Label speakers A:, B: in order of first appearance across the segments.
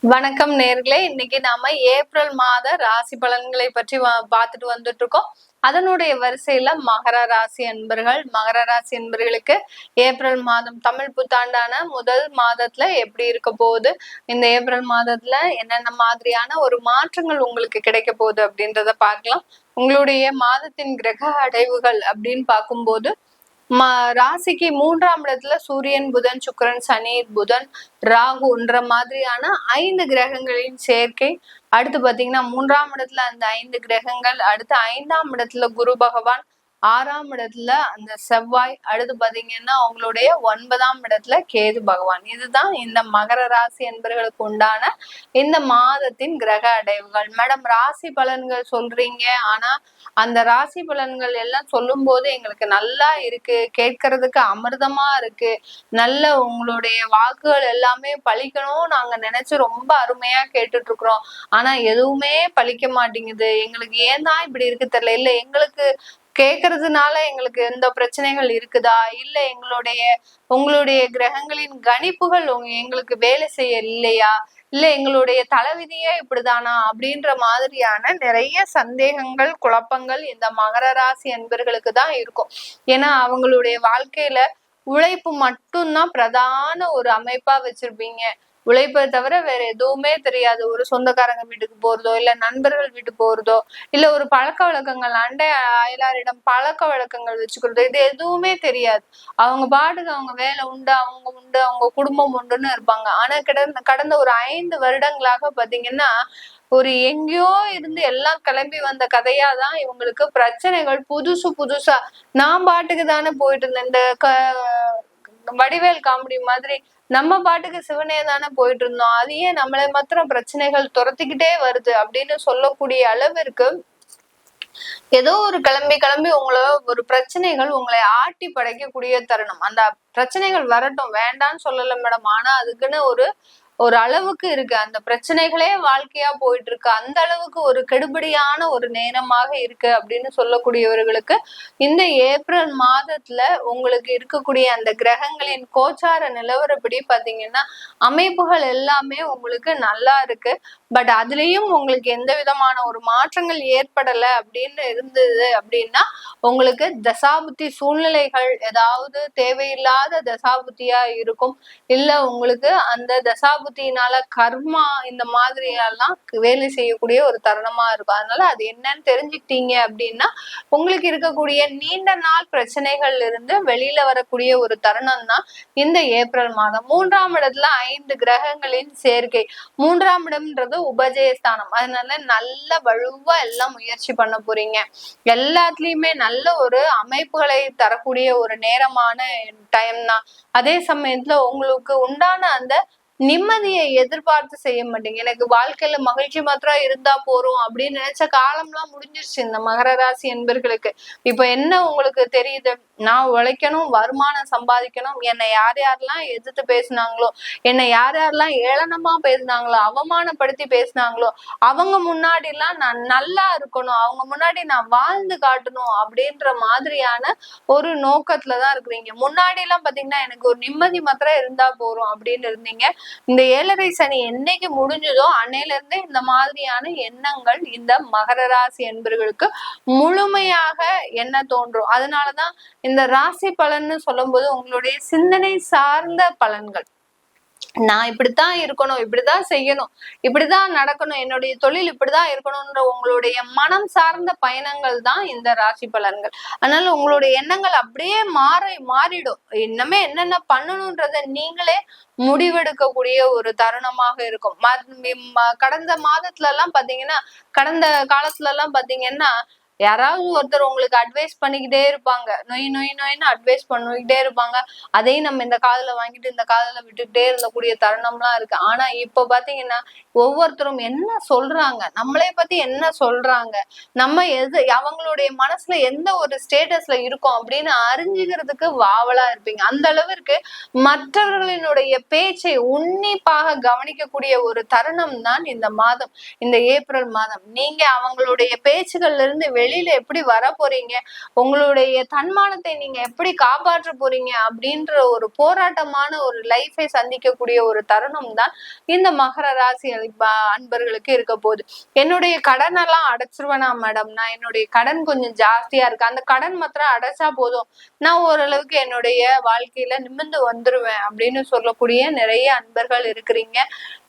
A: வணக்கம் நேர்களே. இன்னைக்கு நாம ஏப்ரல் மாத ராசி பலன்களை பற்றி பார்த்துட்டு வந்துட்டு இருக்கோம். அதனுடைய வரிசையில மகர ராசி அன்பர்களுக்கு ஏப்ரல் மாதம் தமிழ் புத்தாண்டான முதல் மாதத்துல எப்படி இருக்க போகுது, இந்த ஏப்ரல் மாதத்துல என்னென்ன மாதிரியான ஒரு மாற்றங்கள் உங்களுக்கு கிடைக்க போகுது அப்படின்றத பார்க்கலாம். உங்களுடைய மாதத்தின் கிரக அடைவுகள் அப்படின்னு பார்க்கும்போது ராசிக்கு 3ஆம் இடத்துல சூரியன், புதன், சுக்கிரன், சனி, புதன், ராகுன்ற மாதிரியான 5 கிரகங்களின் சேர்க்கை. அடுத்து பாத்தீங்கன்னா 3ஆம் இடத்துல அந்த 5 கிரகங்கள், அடுத்து 5ஆம் இடத்துல குரு பகவான், 6ஆம் இடத்துல அந்த செவ்வாய், அடுத்து பாத்தீங்கன்னா அவங்களுடைய 9ஆம் இடத்துல கேது பகவான். இதுதான் இந்த மகர ராசி என்பவர்களுக்கு உண்டான இந்த மாதத்தின் கிரக அடைவுகள். மேடம், ராசி பலன்கள் சொல்றீங்க, ஆனா அந்த ராசி பலன்கள் எல்லாம் சொல்லும் போது எங்களுக்கு நல்லா இருக்கு, கேட்கறதுக்கு அமிர்தமா இருக்கு, நல்ல உங்களுடைய வாக்குகள் எல்லாமே பழிக்கணும் நாங்க நினைச்சு ரொம்ப அருமையா கேட்டுட்டு இருக்கிறோம். ஆனா எதுவுமே பழிக்க மாட்டேங்குது, எங்களுக்கு ஏன் தான் இப்படி இருக்கு தெரியல. இல்ல எங்களுக்கு கேக்குறதுனால எங்களுக்கு எந்த பிரச்சனைகள் இருக்குதா, இல்ல உங்களுடைய கிரகங்களின் கணிப்புகள் எங்களுக்கு வேலை செய்ய இல்லையா, இல்ல எங்களுடைய தலைவிதியே இப்படிதானா அப்படின்ற மாதிரியான நிறைய சந்தேகங்கள், குழப்பங்கள் இந்த மகர ராசி என்பர்களுக்கு தான் இருக்கும். ஏன்னா அவங்களுடைய வாழ்க்கையில உழைப்பு மட்டும்தான் பிரதான ஒரு அமைப்பா வச்சிருப்பீங்க. உழைப்பை தவிர வேற எதுவுமே தெரியாது. ஒரு சொந்தக்காரங்க வீட்டுக்கு போறதோ, இல்ல நண்பர்கள் வீட்டுக்கு போறதோ, இல்ல ஒரு பழக்க வழக்கங்கள், அண்டை அயலாரிடம் பழக்க வழக்கங்கள் வச்சுக்கிறதோ, இது எதுவுமே தெரியாது. அவங்க பாட்டுக்கு அவங்க வேலை உண்டு, அவங்க குடும்பம் உண்டுன்னு இருப்பாங்க. ஆனா கடந்த ஒரு 5 வருடங்களாக பாத்தீங்கன்னா ஒரு எங்கேயோ இருந்து எல்லாம் கிளம்பி வந்த கதையாதான் இவங்களுக்கு பிரச்சனைகள் புதுசா. நான் பாட்டுக்கு தானே போயிட்டு இருந்தேன், இந்த வடிவேல் காமெடி மாதிரி நம்ம பாட்டுக்கு சிவனே தானே போயிட்டு இருந்தோம், அதையே நம்மளை மாத்திரம் பிரச்சனைகள் துரத்திக்கிட்டே வருது அப்படின்னு சொல்லக்கூடிய அளவிற்கு ஏதோ ஒரு கிளம்பி உங்களை ஒரு பிரச்சனைகள் உங்களை ஆட்டி படைக்கக்கூடிய தருணம். அந்த பிரச்சனைகள் வரட்டும், வேண்டான்னு சொல்லல மேடம், ஆனா அதுக்குன்னு ஒரு அளவுக்கு இருக்கு. அந்த பிரச்சனைகளே வாழ்க்கையா போயிட்டு இருக்கு, அந்த அளவுக்கு ஒரு கெடுபடியான ஒரு நேரமாக இருக்கு அப்படின்னு சொல்லக்கூடியவர்களுக்கு இந்த ஏப்ரல் மாதத்துல உங்களுக்கு இருக்கக்கூடிய அந்த கிரகங்களின் கோச்சார நிலவரப்படி பாத்தீங்கன்னா அமைப்புகள் எல்லாமே உங்களுக்கு நல்லா இருக்கு. பட் அதுலயும் உங்களுக்கு எந்த விதமான ஒரு மாற்றங்கள் ஏற்படல அப்படின்னு இருந்தது அப்படின்னா உங்களுக்கு தசாபுத்தி சூழ்நிலைகள் ஏதாவது தேவையில்லாத தசாபுத்தியா இருக்கும். இல்ல உங்களுக்கு அந்த தசாபுத்தினால கர்மா இந்த மாதிரி எல்லாம் வேலை செய்யக்கூடிய ஒரு தருணமா இருக்கும். அதனால அது என்னன்னு தெரிஞ்சுக்கிட்டீங்க அப்படின்னா உங்களுக்கு இருக்கக்கூடிய நீண்ட நாள் பிரச்சனைகள்ல இருந்து வெளியில வரக்கூடிய ஒரு தருணம் தான் இந்த ஏப்ரல் மாதம். 3ஆம் இடத்துல 5 கிரகங்களின் சேர்க்கை. 3ஆம் இடம்ன்றது உபஜயஸ்தானம். அதனால நல்ல வலுவா எல்லாம் முயற்சி பண்ண போறீங்க. எல்லாத்துலயுமே நல்ல ஒரு அமைப்புகளை தரக்கூடிய ஒரு நேரமான டைம் தான். அதே சமயத்துல உங்களுக்கு உண்டான அந்த நிம்மதியை எதிர்பார்த்து செய்ய மாட்டீங்க. எனக்கு வாழ்க்கையில மகிழ்ச்சி மாத்திரம் இருந்தா போறோம் அப்படின்னு நினைச்ச காலம்லாம் முடிஞ்சிருச்சு இந்த மகர ராசி என்பர்களுக்கு. இப்ப என்ன உங்களுக்கு தெரியுது, நான் உழைக்கணும், வருமானம் சம்பாதிக்கணும், என்னை யாரெல்லாம் எதிர்த்து பேசினாங்களோ, என்னை யாரெல்லாம் ஏளனமா பேசினாங்களோ, அவமானப்படுத்தி பேசினாங்களோ, அவங்க முன்னாடி எல்லாம் நான் நல்லா இருக்கணும், அவங்க முன்னாடி நான் வாழ்ந்து காட்டணும் அப்படின்ற மாதிரியான ஒரு நோக்கத்துலதான் இருக்கிறீங்க. முன்னாடி எல்லாம் பாத்தீங்கன்னா எனக்கு ஒரு நிம்மதி மாத்திரம் இருந்தா போறோம் அப்படின்னு இருந்தீங்க. இந்த 7.5 சனி என்னைக்கு முடிஞ்சதோ அன்னையில இருந்தே இந்த மாதிரியான எண்ணங்கள் இந்த மகர ராசி என்பர்களுக்கு முழுமையாக என்ன தோன்றும். அதனாலதான் இந்த ராசி பலன்னு சொல்லும் போது உங்களுடைய சிந்தனை சார்ந்த பலன்கள், நான் இப்படித்தான் இருக்கணும், இப்படிதான் செய்யணும், இப்படிதான் நடக்கணும், என்னுடைய தொழில் இப்படிதான் இருக்கணும்ன்ற உங்களுடைய மனம் சார்ந்த பயணங்கள் தான் இந்த ராசி பலன்கள். அதனால உங்களுடைய எண்ணங்கள் அப்படியே மாறிடும். இன்னமே என்னென்ன பண்ணணும்ன்றத நீங்களே முடிவெடுக்கக்கூடிய ஒரு தருணமாக இருக்கும். கடந்த மாதத்துல எல்லாம் பாத்தீங்கன்னா, கடந்த காலத்துல எல்லாம் பாத்தீங்கன்னா யாராவது ஒருத்தர் உங்களுக்கு அட்வைஸ் பண்ணிக்கிட்டே இருப்பாங்க, நொயின்னு அட்வைஸ் பண்ணிக்கிட்டே இருப்பாங்க. அதையும் நம்ம இந்த காதுல வாங்கிட்டு இந்த காதுல விட்டுக்கிட்டே இருந்தக்கூடிய தருணம்லாம் இருக்கு. ஆனா இப்ப பாத்தீங்கன்னா ஒவ்வொருத்தரும் என்ன சொல்றாங்க, நம்மளே பத்தி என்ன சொல்றாங்க, நம்ம அவங்களுடைய மனசுல எந்த ஒரு ஸ்டேட்டஸ்ல இருக்கோம் அப்படின்னு அறிஞ்சுக்கிறதுக்கு வாவலா இருப்பீங்க. அந்த அளவிற்கு மற்றவர்களினுடைய பேச்சை உன்னிப்பாக கவனிக்கக்கூடிய ஒரு தருணம் தான் இந்த மாதம், இந்த ஏப்ரல் மாதம். நீங்க அவங்களுடைய பேச்சுகள்ல இருந்து வெளியில எப்படி வர போறீங்க, உங்களுடைய தன்மானத்தை நீங்க எப்படி காப்பாற்ற போறீங்க அப்படின்ற ஒரு போராட்டமான ஒரு லைஃபை சந்திக்கக்கூடிய ஒரு தருணம் தான் இந்த மகர ராசி அன்பர்களுக்கு இருக்க போகுது. என்னுடைய கடன் எல்லாம் அடைச்சிருவேனா மேடம், நான் என்னுடைய கடன் கொஞ்சம் ஜாஸ்தியா இருக்கு, அந்த கடன் மாத்திரம் அடைச்சா போதும், நான் ஓரளவுக்கு என்னுடைய வாழ்க்கையில நிமிர்ந்து வந்துருவேன் அப்படின்னு சொல்லக்கூடிய நிறைய அன்பர்கள் இருக்கிறீங்க.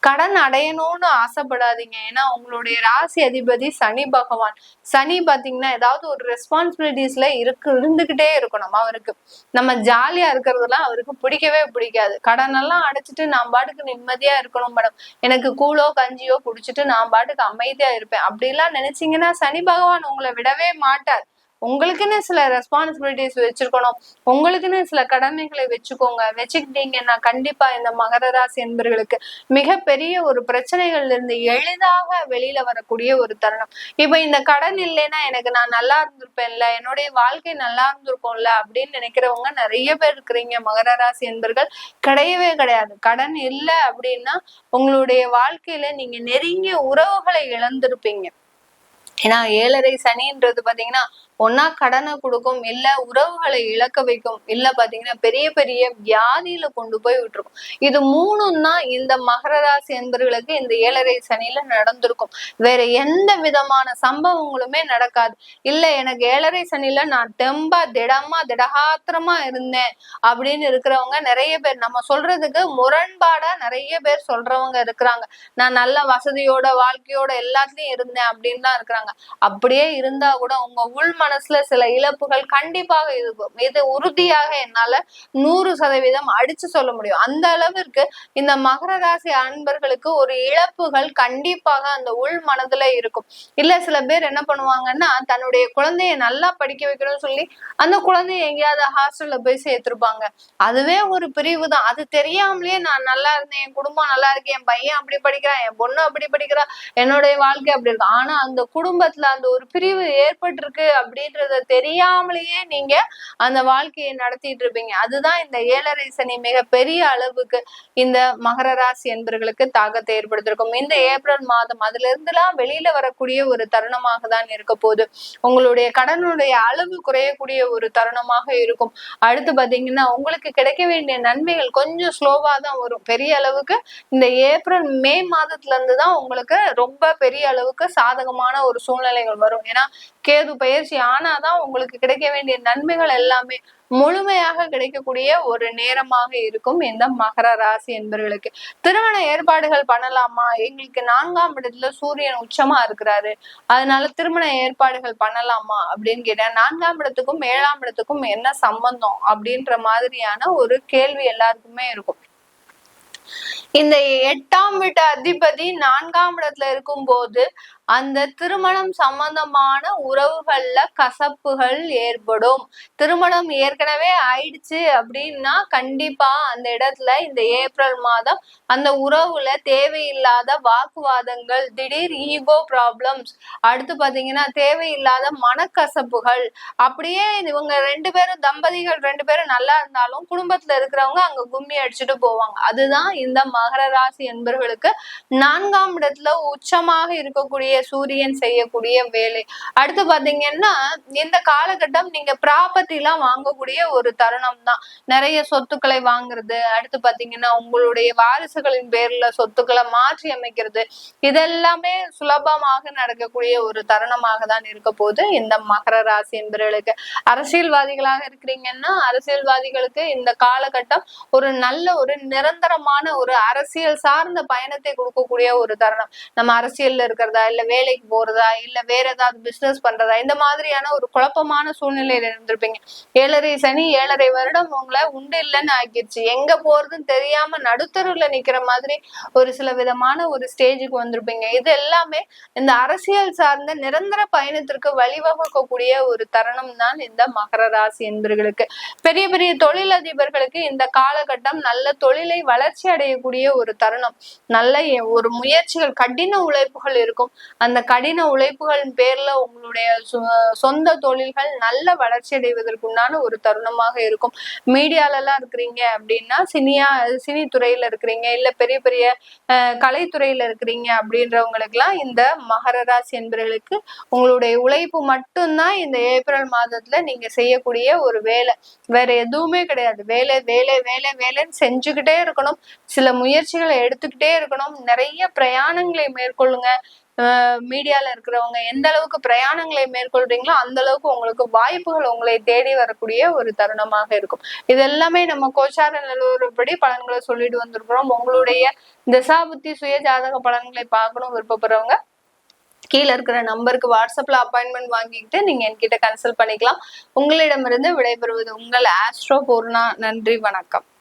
A: கடன் அடையணும்னு ஆசைப்படாதீங்க. ஏன்னா உங்களுடைய ராசி அதிபதி சனி பகவான். சனி பாத்தீங்கன்னா ஏதாவது ஒரு ரெஸ்பான்சிபிலிட்டிஸ்ல இருந்துகிட்டே இருக்கணும் அவருக்கு. நம்ம ஜாலியா இருக்கிறதுலாம் அவருக்கு பிடிக்கவே பிடிக்காது. கடன் எல்லாம் அடைச்சிட்டு நான் பாட்டுக்கு நிம்மதியா இருக்கணும் மேடம், எனக்கு கூழோ கஞ்சியோ குடிச்சிட்டு நான் பாட்டுக்கு அமைதியா இருப்பேன் அப்படிலாம் நினைச்சீங்கன்னா சனி பகவான் உங்களை விடவே மாட்டார். உங்களுக்குன்னு சில ரெஸ்பான்சிபிலிட்டிஸ் வச்சிருக்கணும், உங்களுக்குன்னு சில கடமைகளை வச்சுக்கிட்டீங்கன்னா கண்டிப்பா இந்த மகர ராசி என்பர்களுக்கு மிகப்பெரிய ஒரு பிரச்சனைகள்ல இருந்து எளிதாக வெளியில வரக்கூடிய ஒரு தருணம். இப்ப இந்த கடன் இல்லைன்னா எனக்கு நான் நல்லா இருந்திருப்பேன்ல, என்னுடைய வாழ்க்கை நல்லா இருந்திருக்கும்ல அப்படின்னு நினைக்கிறவங்க நிறைய பேர் இருக்கிறீங்க மகர ராசி என்பர்கள். கிடையவே கிடையாது. கடன் இல்லை அப்படின்னா உங்களுடைய வாழ்க்கையில நீங்க நெருங்கிய உறவுகளை இழந்திருப்பீங்க. ஏன்னா 7.5 சனின்றது பாத்தீங்கன்னா ஒன்னா கடனை கொடுக்கும், இல்ல உறவுகளை இழக்க வைக்கும், இல்ல பாத்தீங்கன்னா பெரிய பெரிய வியாதியில கொண்டு போய் விட்டுருக்கும். இது மூணும் தான் இந்த மகர ராசி என்பர்களுக்கு இந்த 7.5 சனியில நடந்திருக்கும். வேற எந்த விதமான சம்பவங்களுமே நடக்காது. இல்ல எனக்கு 7.5 சனியில நான் தெம்பா திடகாத்திரமா இருந்தேன் அப்படின்னு இருக்கிறவங்க நிறைய பேர், நம்ம சொல்றதுக்கு முரண்பாடா நிறைய பேர் சொல்றவங்க இருக்கிறாங்க. நான் நல்ல வசதியோட வாழ்க்கையோட எல்லாத்துலயும் இருந்தேன் அப்படின்னு தான் இருக்கிறாங்க. அப்படியே இருந்தா கூட உங்க உள் மனசுல சில இழப்புகள் கண்டிப்பாக இருக்கும். இது உறுதியாக என்னால 100% அடிச்சு சொல்ல முடியும். அந்த அளவிற்கு இந்த மகர ராசி அன்பர்களுக்கு ஒரு இழப்புகள் கண்டிப்பாக அந்த உள் மனதுல இருக்கும். இல்ல சில பேர் என்ன பண்ணுவாங்கன்னா தன்னுடைய குழந்தைய நல்லா படிக்க வைக்கணும்னு சொல்லி அந்த குழந்தைய எங்கேயாவது ஹாஸ்டல்ல போய் சேர்த்திருப்பாங்க. அதுவே ஒரு பிரிவு தான். அது தெரியாமலேயே நான் நல்லா இருந்தேன், என் குடும்பம் நல்லா இருக்கு, என் பையன் அப்படி படிக்கிறான், என் பொண்ணு அப்படி படிக்கிறா, என்னுடைய வாழ்க்கை அப்படி இருக்கு. ஆனா அந்த குடும்பத்துல அந்த ஒரு பிரிவு ஏற்பட்டிருக்கு அப்படின்றத தெரியாமலேயே நீங்க அந்த வாழ்க்கையை நடத்திட்டு இருப்பீங்க. அதுதான் இந்த 7.5 சனி மிக பெரிய அளவுக்கு இந்த மகர ராசி என்பர்களுக்கு தாக்கத்தை ஏற்படுத்திருக்கும். இந்த ஏப்ரல் மாதம் அதுல இருந்துலாம் வெளியில வரக்கூடிய ஒரு தருணமாக தான் இருக்க போகுது. உங்களுடைய கடனுடைய அளவு குறையக்கூடிய ஒரு தருணமாக இருக்கும். அடுத்து பாத்தீங்கன்னா உங்களுக்கு கிடைக்க வேண்டிய நன்மைகள் கொஞ்சம் ஸ்லோவா தான் வரும். பெரிய அளவுக்கு இந்த ஏப்ரல் மே மாதத்துல இருந்துதான் உங்களுக்கு ரொம்ப பெரிய அளவுக்கு சாதகமான ஒரு சூழ்நிலைகள் வரும். ஏன்னா கேது பயிற்சி ஆனாதான் உங்களுக்கு கிடைக்க வேண்டிய நன்மைகள் எல்லாமே முழுமையாக கிடைக்கக்கூடிய ஒரு நேரமாக இருக்கும் இந்த மகர ராசி என்பவர்களுக்கு. திருமண ஏற்பாடுகள் பண்ணலாமா, எங்களுக்கு 4ஆம் இடத்துல சூரியன் உச்சமா இருக்கிறாரு, அதனால திருமண ஏற்பாடுகள் பண்ணலாமா அப்படின்னு கேட்டேன். 4ஆம் இடத்துக்கும் 7ஆம் இடத்துக்கும் என்ன சம்பந்தம் அப்படின்ற மாதிரியான ஒரு கேள்வி எல்லாருக்குமே இருக்கும். இந்த 8ஆம் வீட்டு அதிபதி 4ஆம் இடத்துல இருக்கும் போது அந்த திருமணம் சம்பந்தமான உறவுகள்ல கசப்புகள் ஏற்படும். திருமணம் ஏற்கனவே ஆயிடுச்சு அப்படின்னா கண்டிப்பா அந்த இடத்துல இந்த ஏப்ரல் மாதம் அந்த உறவுல தேவையில்லாத வாக்குவாதங்கள், திடீர் ஈகோ ப்ராப்ளம்ஸ், அடுத்து பாத்தீங்கன்னா தேவையில்லாத மனக்கசப்புகள், அப்படியே இவங்க 2 பேரும் தம்பதிகள் 2 பேரும் நல்லா இருந்தாலும் குடும்பத்துல இருக்கிறவங்க அங்க கும்மி அடிச்சுட்டு போவாங்க. அதுதான் இந்த மகர ராசி என்பவர்களுக்கு 4ஆம் இடத்துல உச்சமாக இருக்கக்கூடிய சூரியன் செய்யக்கூடிய வேலை. அடுத்து பாத்தீங்கன்னா இந்த காலகட்டம் நீங்க ப்ராப்பர்ட்டி எல்லாம் வாங்கக்கூடிய ஒரு தருணம் தான். நிறைய சொத்துக்களை வாங்குறது, அடுத்து பாத்தீங்கன்னா உங்களுடைய வாரிசுகளின் பேர்ல சொத்துக்களை மாற்றி அமைக்கிறது, இதெல்லாமே சுலபமாக நடக்கக்கூடிய ஒரு தருணமாக தான் இருக்க போது இந்த மகர ராசி என்பவர்களுக்கு. அரசியல்வாதிகளாக இருக்கிறீங்கன்னா அரசியல்வாதிகளுக்கு இந்த காலகட்டம் ஒரு நல்ல ஒரு நிரந்தரமான ஒரு அரசியல் சார்ந்த பயணத்தை கொடுக்கக்கூடிய ஒரு தருணம். நம்ம அரசியல்ல இருக்கிறதா, இல்ல வேலைக்கு போறதா, இல்ல வேற ஏதாவது பிசினஸ் பண்றதா, இந்த மாதிரியான ஒரு குழப்பமான சூழ்நிலையில இருந்திருப்பீங்க. 7.5 சனி 7.5 வருடம் உங்களை உண்டு இல்லைன்னு ஆக்கிடுச்சு. எங்க போறதுன்னு தெரியாம நடுத்தருவுல நிக்கிற மாதிரி ஒரு சில விதமான ஒரு ஸ்டேஜுக்கு வந்திருப்பீங்க. இது எல்லாமே இந்த அரசியல் சார்ந்த நிரந்தர பயணத்திற்கு வழிவகுக்கக்கூடிய ஒரு தருணம் தான் இந்த மகர ராசி என்பவர்களுக்கு. பெரிய பெரிய தொழிலதிபர்களுக்கு இந்த காலகட்டம் நல்ல தொழிலை வளர்ச்சி அடையக்கூடிய ஒரு தருணம். நல்ல ஒரு முயற்சிகள், கடின உழைப்புகள் இருக்கும். அந்த கடின உழைப்புகளின் பேர்ல உங்களுடைய சொந்த தொழில்கள் நல்ல வளர்ச்சி அடைவதற்குண்டான ஒரு தருணமாக இருக்கும். மீடியால எல்லாம் இருக்கிறீங்க அப்படின்னா, சினி துறையில இருக்கிறீங்க, இல்ல பெரிய பெரிய கலைத்துறையில இருக்கிறீங்க அப்படின்றவங்களுக்கு எல்லாம் இந்த மகர ராசி என்பவர்களுக்கு உங்களுடைய உழைப்பு மட்டும்தான் இந்த ஏப்ரல் மாதத்துல நீங்க செய்யக்கூடிய ஒரு வேலை. வேற எதுவுமே கிடையாது. வேலை வேலை வேலை வேலைன்னு செஞ்சுக்கிட்டே இருக்கணும். சில முயற்சிகளை எடுத்துக்கிட்டே இருக்கணும். நிறைய பிரயாணங்களை மேற்கொள்ளுங்க. மீடியால இருக்கிறவங்க எந்த அளவுக்கு பிரயாணங்களை மேற்கொள்றீங்களோ அந்த அளவுக்கு உங்களுக்கு வாய்ப்புகள் உங்களை தேடி வரக்கூடிய ஒரு தருணமாக இருக்கும். இது எல்லாமே நம்ம கோச்சார நிலவரப்படி பலன்களை சொல்லிட்டு வந்திருக்கிறோம். உங்களுடைய திசாபுத்தி சுய ஜாதக பலன்களை பார்க்கணும் விருப்பப்படுறவங்க கீழே இருக்கிற நம்பருக்கு வாட்ஸ்அப்ல அப்பாயின்மெண்ட் வாங்கிக்கிட்டு நீங்க என்கிட்ட கன்சல்ட் பண்ணிக்கலாம். உங்களிடமிருந்து விடைபெறுவது உங்கள் ஆஸ்ட்ரோ பூர்ணா. நன்றி, வணக்கம்.